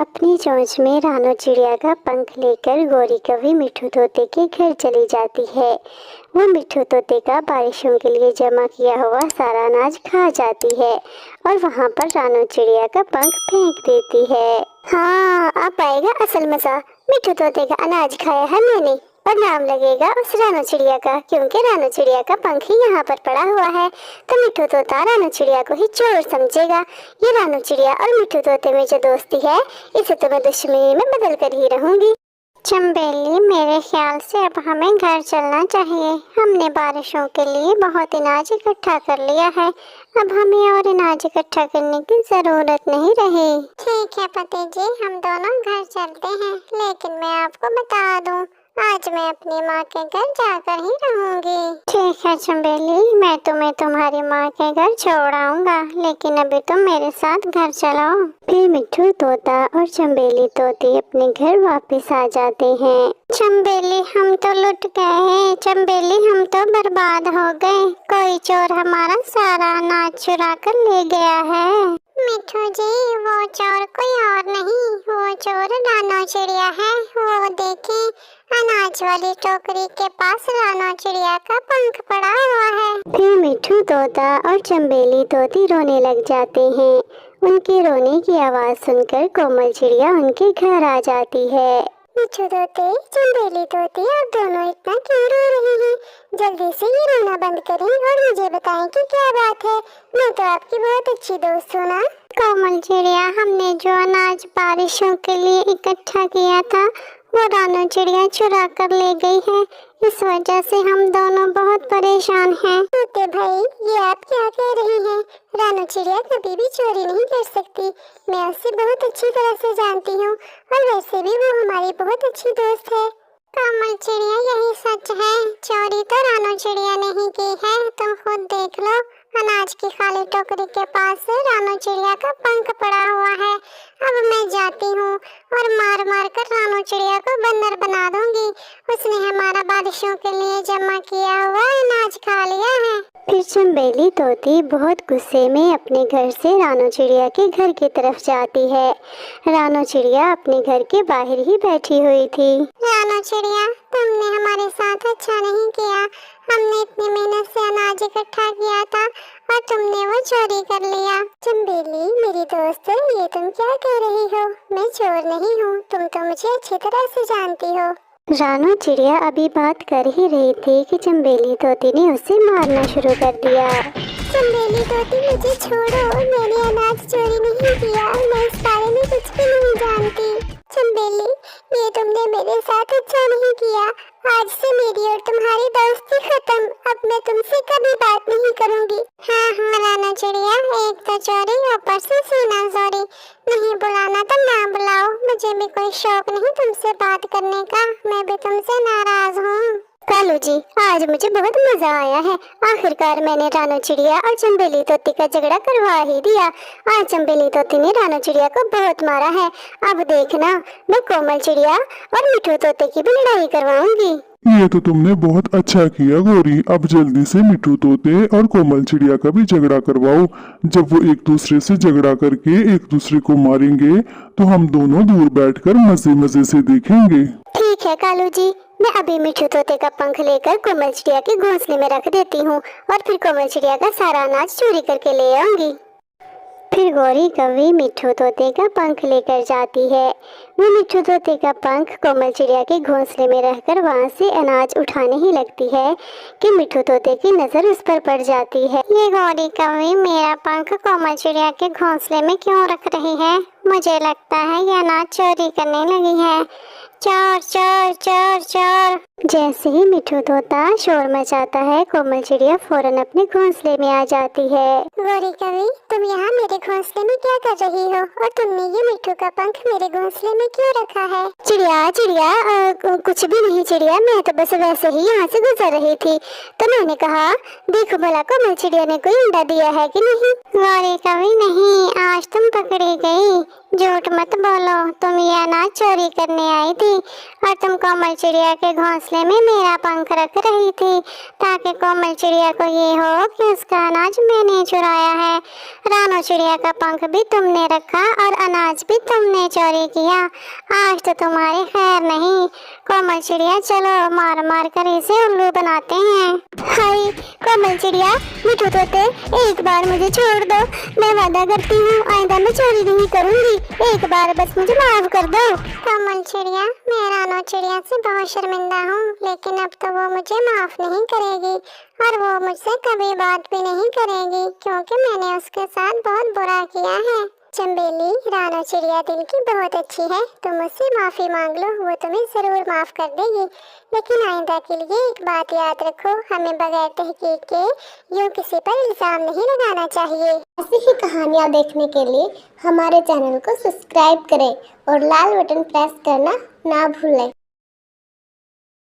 अपनी चोंच में रानो चिड़िया का पंख लेकर गौरी कवि मिट्ठू तोते के घर चली जाती है। वो मिट्ठू तोते का बारिशों के लिए जमा किया हुआ सारा अनाज खा जाती है और वहाँ पर रानो चिड़िया का पंख फेंक देती है। हाँ, अब आएगा असल मजा। मिट्ठू तोते का अनाज खाया है मैंने और नाम लगेगा उस रानो चिड़िया का, क्योंकि रानो चिड़िया का पंख ही यहाँ पर पड़ा हुआ है। तो मिट्ठू तोता रानो चिड़िया को ही चोर समझेगा। ये रानो चिड़िया और मिट्ठू तोते में जो दोस्ती है, इसे तो मैं दुश्मनी में बदल कर ही रहूंगी। चंबेली, मेरे ख्याल से अब हमें घर चलना चाहिए। हमने बारिशों के लिए बहुत अनाज इकट्ठा कर लिया है, अब हमें और अनाज इकट्ठा करने की जरूरत नहीं रही। ठीक है पति जी, हम दोनों घर चलते हैं, लेकिन मैं आपको बता दूं, आज मैं अपनी माँ के घर जाकर ही रहूंगी। ठीक है चंबेली, मैं तुम्हें तुम्हारी माँ के घर छोड़ आऊंगा, लेकिन अभी तुम मेरे साथ घर चलो। फिर मिट्ठू तोता और चंबेली तोती अपने घर वापस आ जाते हैं। चंबेली, हम तो लुट गए। चंबेली, हम तो बर्बाद हो गए। कोई चोर हमारा सारा अनाज चुरा कर ले गया है। मिट्ठू जी, वो चोर कोई और नहीं, वो चोर रानो चिड़िया है। वो देखें, अनाज वाली टोकरी के पास रानो चिड़िया का पंख पड़ा हुआ है। फिर मिट्ठू तोता और चंबेली तोती रोने लग जाते हैं। उनके रोने की आवाज सुनकर कोमल चिड़िया उनके घर आ जाती है। मिट्ठू तोते, चंबेली तोती, आप दोनों इतना क्यों रो रहे हैं? जल्दी से ये रोना बंद करें और मुझे बताएं कि क्या बात है। मैं तो आपकी बहुत अच्छी दोस्त हूँ ना। कोमल चिड़िया, हमने जो अनाज बारिशों के लिए इकट्ठा किया था, वो रानो चिड़िया चुरा कर ले गई है। इस वजह से हम दोनों बहुत परेशान हैं। तोते भाई, ये आप क्या कह रहे हैं? रानो चिड़िया कभी भी चोरी नहीं कर सकती। मैं उसे बहुत अच्छी तरह से जानती हूँ और वैसे भी वो हमारी बहुत अच्छी दोस्त है। कोमल चिड़िया, यही सच है। चोरी तो रानो चिड़िया ने ही की है, तुम खुद देख लो। अनाज की खाली टोकरी के पास रानो चिड़िया का पंख पड़ा हुआ है। अब मैं जाती हूँ और मार मार कर रानो चिड़िया को बंदर बना दूंगी। उसने हमारा बारिशों के लिए जमा किया हुआ अनाज खा लिया है। फिर चंबेली तोती बहुत गुस्से में अपने घर से रानो चिड़िया के घर की तरफ जाती है। रानो चिड़िया अपने घर के बाहर ही बैठी हुई थी। रानो चिड़िया, तुमने हमारे साथ अच्छा नहीं किया। हमने इतनी मेहनत से अनाज इकट्ठा किया था और तुमने वो चोरी कर लिया। चंबेली मेरी दोस्त, ये तुम क्या कह रही हो? मैं चोर नहीं हूँ, तुम तो मुझे अच्छी तरह से जानती हो। रानो चिड़िया अभी बात कर ही रही थी कि चंबेली तोती ने उसे मारना शुरू कर दिया। चंबेली तोती, मुझे छोड़ो, मैंने अनाज चोरी नहीं किया, मैं इस बारे में कुछ भी नहीं जानती। चंबेली, ये तुमने मेरे साथ अच्छा नहीं किया। आज से मेरी और तुम्हारी दोस्ती खत्म। अब मैं तुमसे कभी बात नहीं करूंगी। हाँ हाँ रानो चिड़िया, एक तो चोरी, ऊपर से सीना चोरी। नहीं बुलाना तो ना बुलाओ, मुझे भी कोई शौक नहीं तुमसे बात करने का। मैं भी तुमसे नाराज हूँ। कालू जी, आज मुझे बहुत मजा आया है। आखिरकार मैंने रानो चिड़िया और चंबेली तोती का झगड़ा करवा ही दिया। आज चंबेली तोती ने रानो चिड़िया को बहुत मारा है। अब देखना, मैं कोमल चिड़िया और मिट्ठू तोते की भी लड़ाई करवाऊंगी। ये तो तुमने बहुत अच्छा किया गौरी। अब जल्दी से मिट्ठू तोते और कोमल चिड़िया का भी झगड़ा करवाओ। जब वो एक दूसरे से झगड़ा करके एक दूसरे को मारेंगे तो हम दोनों दूर बैठकर मजे मजे से देखेंगे। ठीक है कालू जी, मैं अभी मिट्ठू तोते का पंख लेकर कोमल चिड़िया के घोंसले में रख देती हूँ और फिर कोमल चिड़िया का सारा अनाज चोरी करके ले आऊंगी। फिर गौरी कवि मिट्ठू तोते का पंख लेकर जाती है। वो मिट्ठू तोते का पंख कोमल चिड़िया के घोंसले में रहकर वहाँ से अनाज उठाने ही लगती है कि मिट्ठू तोते की नजर उस पर पड़ जाती है। ये गौरी कवि मेरा पंख कोमल चिड़िया के घोंसले में क्यों रख रही है? मुझे लगता है ये अनाज चोरी करने लगी है। चोर चोर चोर चोर। जैसे ही मिट्ठू तोता शोर मचाता है, कोमल चिड़िया फौरन अपने घोंसले में आ जाती है। गौरी कवि, तुम यहाँ मेरे घोंसले में क्या कर रही हो और तुमने ये मिट्ठू का पंख मेरे घोंसले में क्यों रखा है? चिड़िया चिड़िया, कुछ भी नहीं चिड़िया, मैं तो बस वैसे ही यहाँ से गुजर रही थी तो मैंने कहा देखो भला कोमल चिड़िया ने कोई अंडा दिया है कि नहीं। गौरी कवि, नहीं, आज तुम पकड़ी गई। झूठ मत बोलो, तुम ये अनाज चोरी करने आई थी और तुम कोमल चिड़िया के घोंसले में मेरा पंख रख रही थी ताकि कोमल चिड़िया को ये हो कि उसका अनाज मैंने चुराया है। रानो चिड़िया का पंख भी तुमने रखा और अनाज भी तुमने चोरी किया। आज तो तुम्हारी खैर नहीं। कोमल चिड़िया चलो मार मार कर इसे उल्लू बनाते हैं। हाय कोमल चिड़िया, मिठू तोते, एक बार मुझे छोड़ दो। मैं वादा करती हूँ आइंदा मैं चोरी नहीं करूँगी। एक बार बस मुझे माफ कर दो। कोमल चिड़िया, मैं रानो चिड़िया से बहुत शर्मिंदा हूँ, लेकिन अब तो वो मुझे माफ नहीं करेगी और वो मुझसे कभी बात भी नहीं करेगी क्योंकि मैंने उसके साथ बहुत बुरा किया है। चंबेली, रानो चिड़िया दिल की बहुत अच्छी है, तुम उससे माफी मांग लो, वो तुम्हें जरूर माफ कर देगी। लेकिन आइंदा के लिए एक बात याद रखो, हमें बगैर तहकीक के यूं किसी पर इल्जाम नहीं लगाना चाहिए। ऐसी ही कहानियाँ देखने के लिए हमारे चैनल को सब्सक्राइब करें और लाल बटन प्रेस करना ना भूलें।